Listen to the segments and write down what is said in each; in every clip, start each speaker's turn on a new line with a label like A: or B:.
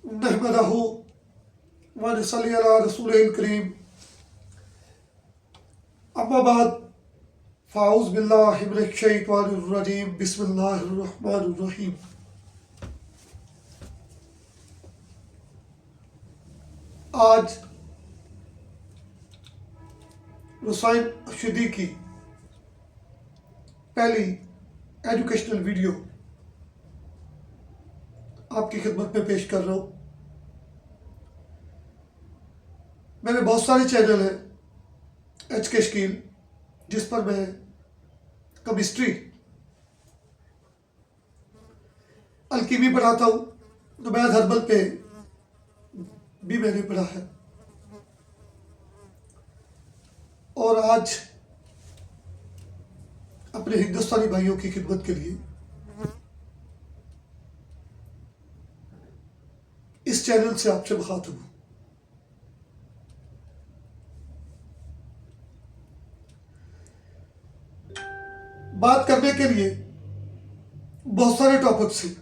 A: नहमदहु व नसल्ली अला रसूलिल करीम। अम्मा बाद फ़ाऊज़ बिल्लाहि मिनश शैतानिर रजीम। बिस्मिल्लाहिर रहमानिर रहीम। आज रुसाइन अशदी की पहली एजुकेशनल वीडियो आपकी खिदमत में पेश कर रहा हूँ। मेरे बहुत सारे चैनल हैं एच के शकील, जिस पर मैं केमिस्ट्री अलकीमी पढ़ाता हूँ। तो मैं हर्बल पे भी मैंने पढ़ा है। और आज अपने हिंदुस्तानी भाइयों की खिदमत के लिए इस चैनल से आपसे मुखातिब हूँ। बात करने के लिए बहुत सारे टॉपिक्स हैं।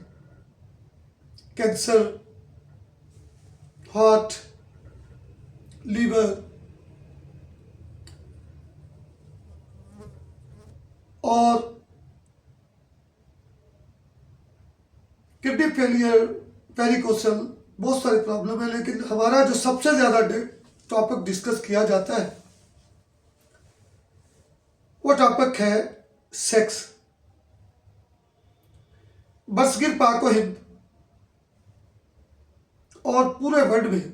A: कैंसर, हार्ट, लीवर और किडनी फेलियर, वेरिकोसल, बहुत सारे प्रॉब्लम है। लेकिन हमारा जो सबसे ज़्यादा टॉपिक डिस्कस किया जाता है वो टॉपिक है सेक्स। बरसगीर पाक व हिंद और पूरे वर्ल्ड में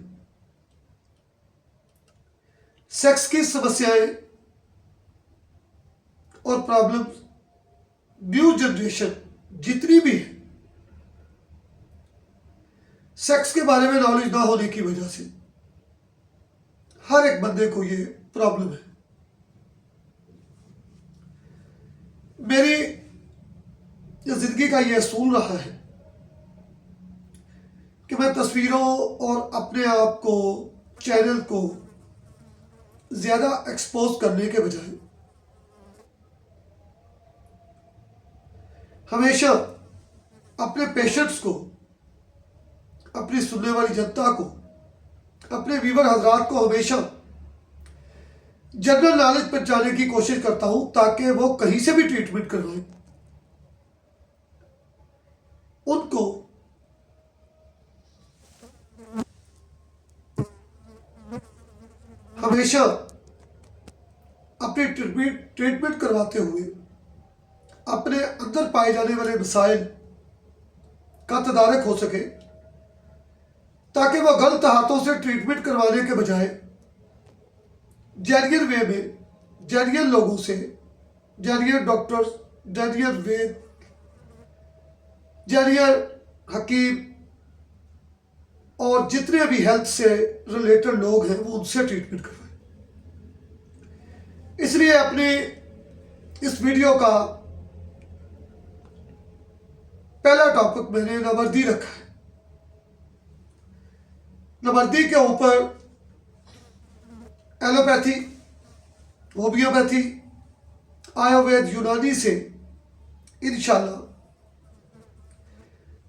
A: सेक्स की समस्याएं और प्रॉब्लम्स न्यू जनरेशन जितनी भी है, सेक्स के बारे में नॉलेज ना होने की वजह से हर एक बंदे को ये प्रॉब्लम है। मेरी जिंदगी का ये असूल रहा है कि मैं तस्वीरों और अपने आप को, चैनल को ज़्यादा एक्सपोज करने के बजाय हमेशा अपने पेशेंट्स को, अपनी सुनने वाली जनता को, अपने व्यूवर हजरात को हमेशा जनरल नॉलेज पहुंचाने की कोशिश करता हूं, ताकि वो कहीं से भी ट्रीटमेंट करवाएं, उनको हमेशा अपनी ट्रीटमेंट करवाते हुए अपने अंदर पाए जाने वाले मसाइल का तदारक हो सके, ताकि वह गलत हाथों से ट्रीटमेंट करवाने के बजाय जेन्युइन वे में, जेन्युइन लोगों से, जेन्युइन डॉक्टर्स, जेन्युइन वेद, जेन्युइन हकीम और जितने भी हेल्थ से रिलेटेड लोग हैं वो उनसे ट्रीटमेंट करवाएं। इसलिए अपनी इस वीडियो का पहला टॉपिक मैंने नवर्दी रखा है। नवर्दी के ऊपर एलोपैथी, होम्योपैथी, आयुर्वेद, यूनानी से इंशाल्लाह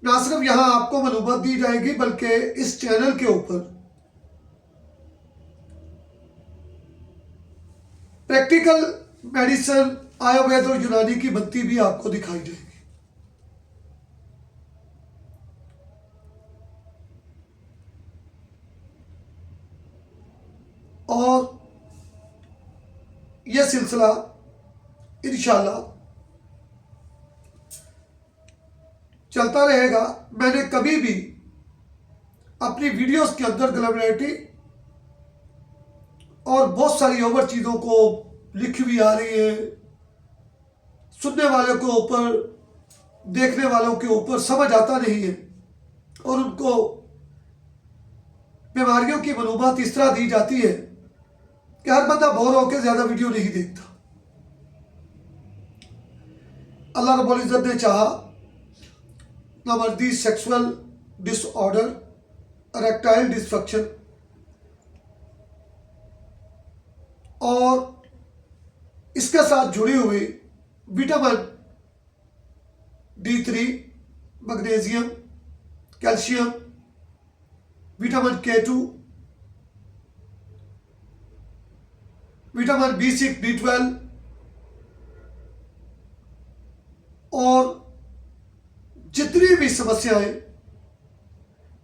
A: ना सिर्फ यहां आपको मालूमात दी जाएगी, बल्कि इस चैनल के ऊपर प्रैक्टिकल मेडिसिन, आयुर्वेद और यूनानी की बनती भी आपको दिखाई जाएगी। और यह सिलसिला इंशाल्लाह चलता रहेगा। मैंने कभी भी अपनी वीडियोस के अंदर ग्लैमरिटी और बहुत सारी ओवर चीज़ों को लिखी हुई आ रही है, सुनने वालों के ऊपर, देखने वालों के ऊपर समझ आता नहीं है और उनको बीमारियों की मालूमात इस तरह दी जाती है कि हर बंदा बोर होकर ज़्यादा वीडियो नहीं देखता। अल्लाह रब्बुल इज़्ज़त ने चाहा नामर्दी, सेक्सुअल डिसऑर्डर, इरेक्टाइल डिसफंक्शन और इसके साथ जुड़ी हुई vitamin D3, magnesium, calcium vitamin K2, vitamin B6, B12 और जितनी भी समस्याएं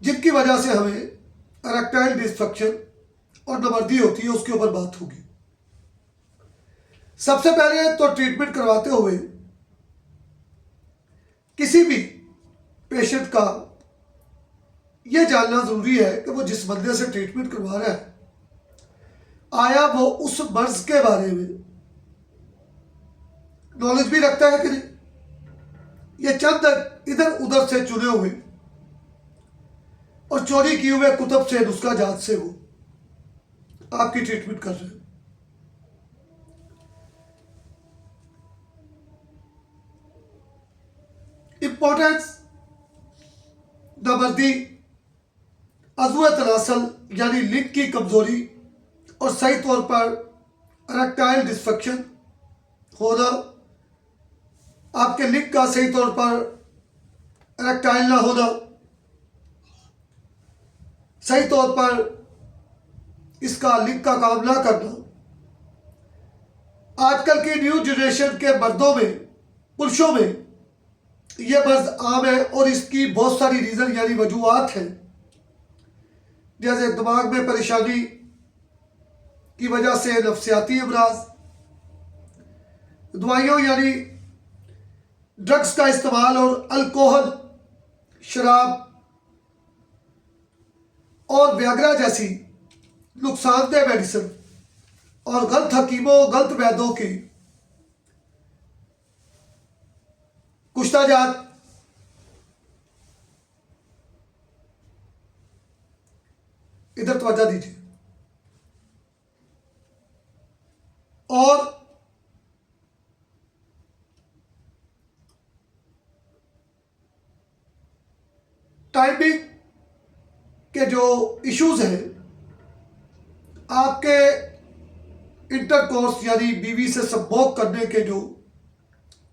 A: जिनकी वजह से हमें इरेक्टाइल डिसफंक्शन और नामर्दी होती है उसके ऊपर बात होगी। सबसे पहले तो ट्रीटमेंट करवाते हुए किसी भी पेशेंट का यह जानना जरूरी है कि वो जिस बंदे से ट्रीटमेंट करवा रहा है आया वो उस मर्ज के बारे में नॉलेज भी रखता है कि नहीं। ये चंद इधर उधर से चुने हुए और चोरी किए हुए कुतुब से नुस्खा जात से वो आपकी ट्रीटमेंट कर रहे हैं। इंपॉर्टेंस नामर्दी, अज़्व तनासल यानी लिंग की कमजोरी और सही तौर पर इरेक्टाइल डिसफंक्शन होना, आपके लिंग का सही तौर पर इरेक्टाइल ना होना, सही तौर पर इसका लिंग का काम ना करना, आजकल की न्यू जनरेशन के मर्दों में, पुरुषों में यह मर्ज आम है और इसकी बहुत सारी रीज़न यानी वजूहात हैं, जैसे दिमाग में परेशानी की वजह से नफ्सियाती अमराज, दवाइयों यानी ड्रग्स का इस्तेमाल और अल्कोहल, शराब और व्याग्रा जैसी नुकसानदेह मेडिसिन और गलत हकीमों, गलत वैद्यों की कुश्ताजात, इधर तवज्जो दीजिए। और टाइमिंग के जो इश्यूज हैं, आपके इंटरकोर्स यानी बीवी से संभोग करने के जो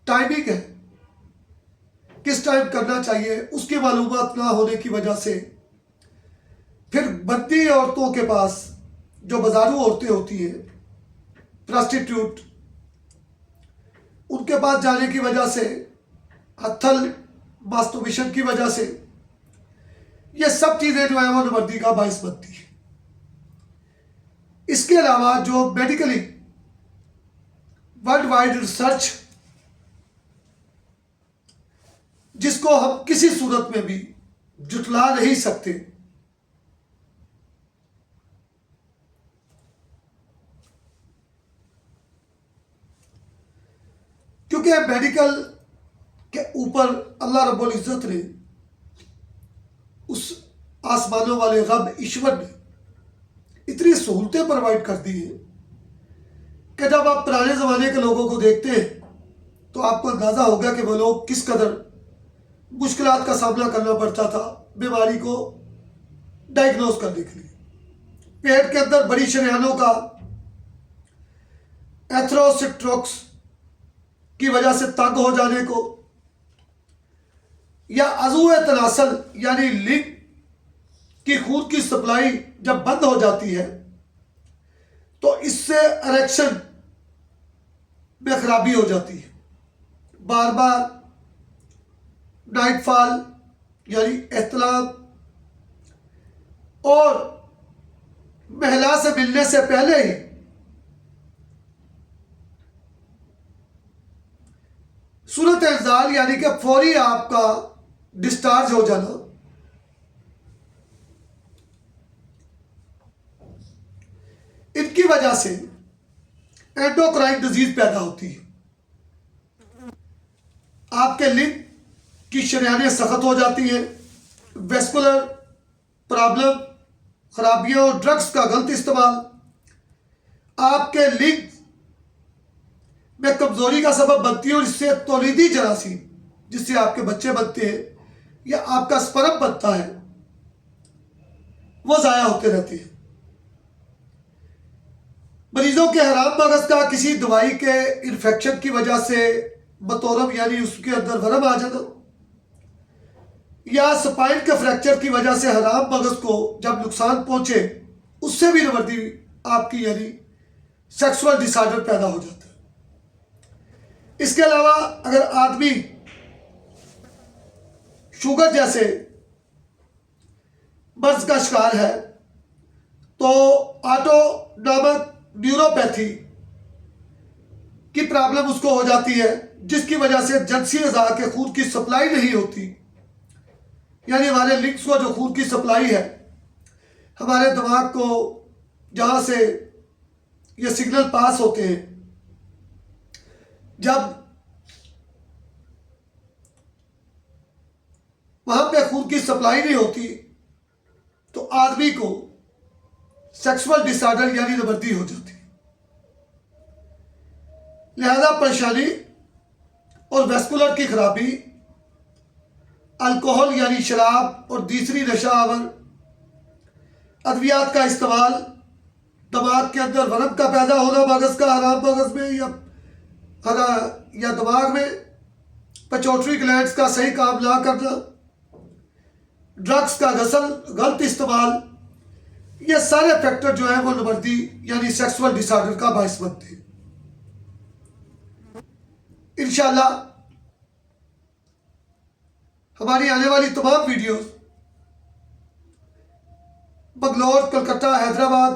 A: टाइमिंग है, किस टाइम करना चाहिए, उसकी मालूमात ना होने की वजह से फिर बद्दी औरतों के पास जो बाजारू औरतें होती हैं, प्रोस्टिट्यूट, उनके पास जाने की वजह से, हथल मास्टरबेशन की वजह से ये सब चीज़ें जो है वो नामर्दी का बायस बनती है। इसके अलावा जो मेडिकली वर्ल्ड वाइड रिसर्च, जिसको हम किसी सूरत में भी जुटला नहीं सकते, क्योंकि मेडिकल के ऊपर अल्लाह रब्बुल इज़्ज़त ने, उस आसमानों वाले रब ईश्वर ने इतनी सहूलतें प्रोवाइड कर दी हैं कि जब आप पुराने ज़माने के लोगों को देखते हैं तो आपको अंदाज़ा होगा कि वो लोग किस कदर मुश्किलात का सामना करना पड़ता था बीमारी को डायग्नोज करने के लिए। पेट के अंदर बड़ी शरेयानों का एथरोसिट्रोक्स की वजह से तंग हो जाने को, या अज़्व तनासल यानी लिंग की खून की सप्लाई जब बंद हो जाती है तो इससे इरेक्शन में खराबी हो जाती है, बार बार नाइटफॉल यानी एहतलाम, और महिला से मिलने से पहले ही सूरत इंजाल यानी कि फौरी आपका डिस्चार्ज हो जाना, इनकी वजह से एंडोक्राइन डिजीज पैदा होती है। आपके लिंग की शरेयानें सख्त हो जाती हैं, वेस्कुलर प्रॉब्लम, खराबियां और ड्रग्स का गलत इस्तेमाल आपके लिंग में कमजोरी का सबब बनती है और इससे तौलीदी जरासीम, जिससे आपके बच्चे बनते हैं या आपका स्पर्म बनता है, वो ज़ाया होते रहते हैं। मरीजों के हराम मगज का किसी दवाई के इन्फेक्शन की वजह से बतौरम यानी उसके अंदर वरम आ जाना, या स्पाइन के फ्रैक्चर की वजह से हराम मगज को जब नुकसान पहुंचे, उससे भी नवर्दी आपकी यानी सेक्सुअल डिसऑर्डर पैदा हो जाता है। इसके अलावा अगर आदमी शुगर जैसे मर्ज का शिकार है तो ऑटोनॉमिक न्यूरोपैथी की प्रॉब्लम उसको हो जाती है, जिसकी वजह से जिनसी अज़ा के खून की सप्लाई नहीं होती, यानी हमारे लिंक्स को जो खून की सप्लाई है हमारे दिमाग को जहाँ से ये सिग्नल पास होते हैं, जब वहाँ पे खून की सप्लाई नहीं होती तो आदमी को सेक्सुअल डिसऑर्डर यानी नवर्दी हो जाती है। लिहाजा परेशानी और वेस्कुलर की खराबी, अल्कोहल यानी शराब और दूसरी नशा आवर अद्वियात का इस्तेमाल, दिमाग के अंदर वरम का पैदा होना मगज का हराम मगज में या दिमाग में, पिट्यूटरी ग्लैंड्स का सही काम ना करना, ड्रग्स का गलत इस्तेमाल, ये सारे फैक्टर जो है वो नवर्दी यानी सेक्सुअल डिसऑर्डर का बायस बनते हैं। इंशाअल्लाह हमारी आने वाली तमाम वीडियोस बंगलौर, कलकत्ता, हैदराबाद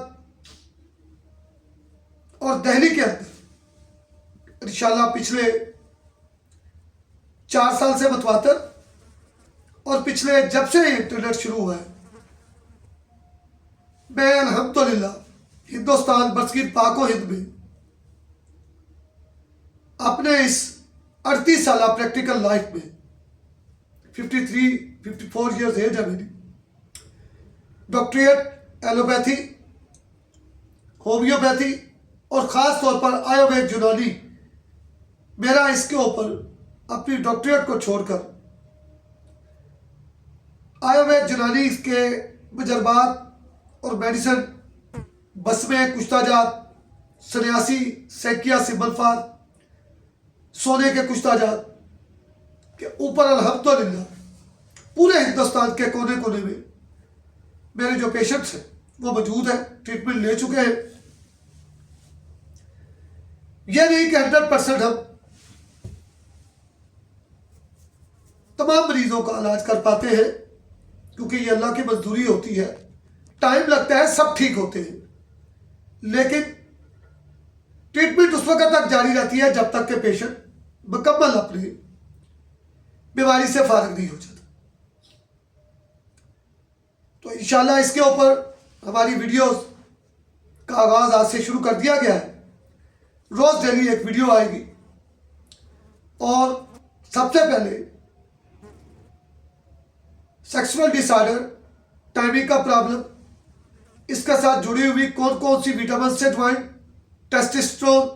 A: और दिल्ली के अंदर इंशाअल्लाह पिछले 4 साल से मतवातर और पिछले जब से इंटरनेट शुरू हुआ है, मैं अल्हम्दुलिल्लाह हिंदुस्तान बरसगीर पाको हिंद में अपने इस 38 साल प्रैक्टिकल लाइफ में 54 ईयर्स एज है मेरी, डॉक्टरेट एलोपैथी, होम्योपैथी और ख़ास तौर पर आयुर्वेद यूनानी, मेरा इसके ऊपर अपनी डॉक्टरेट को छोड़कर आयुर्वेद यूनानी के तजर्बात और मेडिसिन, बसमें, कुश्ताजात, सन्यासी, सैकिया, सिंबलफार, सोने के कुश्ताजात के ऊपर अल्हम्दुलिल्लाह पूरे हिंदुस्तान के कोने कोने में मेरे जो पेशेंट्स हैं वो मौजूद हैं, ट्रीटमेंट ले चुके हैं। यह नहीं कि 100% हम तमाम मरीजों का इलाज कर पाते हैं, क्योंकि ये अल्लाह की मजदूरी होती है, टाइम लगता है, सब ठीक होते हैं, लेकिन ट्रीटमेंट उस वक्त तक जारी रहती है जब तक के पेशेंट मुकम्मल अपनी बीमारी से फारिग नहीं हो जाता। तो इंशाल्लाह इसके ऊपर हमारी वीडियोस का आगाज आज से शुरू कर दिया गया है। रोज डेली एक वीडियो आएगी और सबसे पहले सेक्सुअल डिसऑर्डर, टाइमिंग का प्रॉब्लम, इसके साथ जुड़ी हुई कौन कौन सी विटामिन से ज्वाइन, टेस्टोस्टेरोन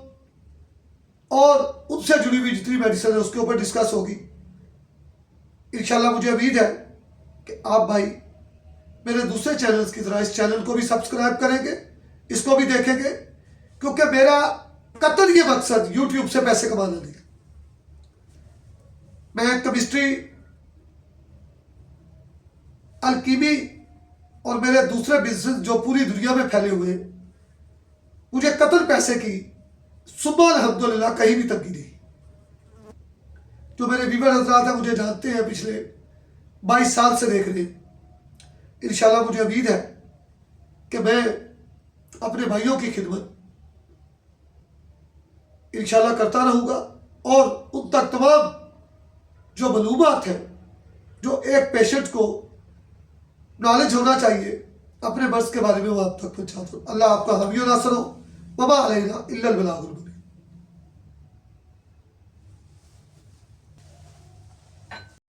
A: और उनसे जुड़ी हुई जितनी मेडिसिन है उसके ऊपर डिस्कस होगी। इंशाल्लाह मुझे उम्मीद है कि आप भाई मेरे दूसरे चैनल्स की तरह इस चैनल को भी सब्सक्राइब करेंगे, इसको भी देखेंगे, क्योंकि मेरा कतई ये मकसद यूट्यूब से पैसे कमाना नहीं। मैं केमिस्ट्री, अलकीमी और मेरे दूसरे बिजनेस जो पूरी दुनिया में फैले हुए हैं, मुझे कतई पैसे की सुबह अल्हम्दुलिल्लाह कहीं भी तंगी नहीं। जो मेरे व्यूअर हज़रात हैं मुझे जानते हैं, पिछले 22 साल से देख रहे हैं। इंशाल्लाह मुझे उम्मीद है कि मैं अपने भाइयों की खिदमत इंशाल्लाह करता रहूँगा और उन तक तमाम जो मालूमात है जो एक पेशेंट को नॉलेज होना चाहिए अपने मर्ज के बारे में, वो आप तक पहुँचा दो। अल्लाह आपका हामी नासर हो। वमा अलैना इल्लल बलागुल।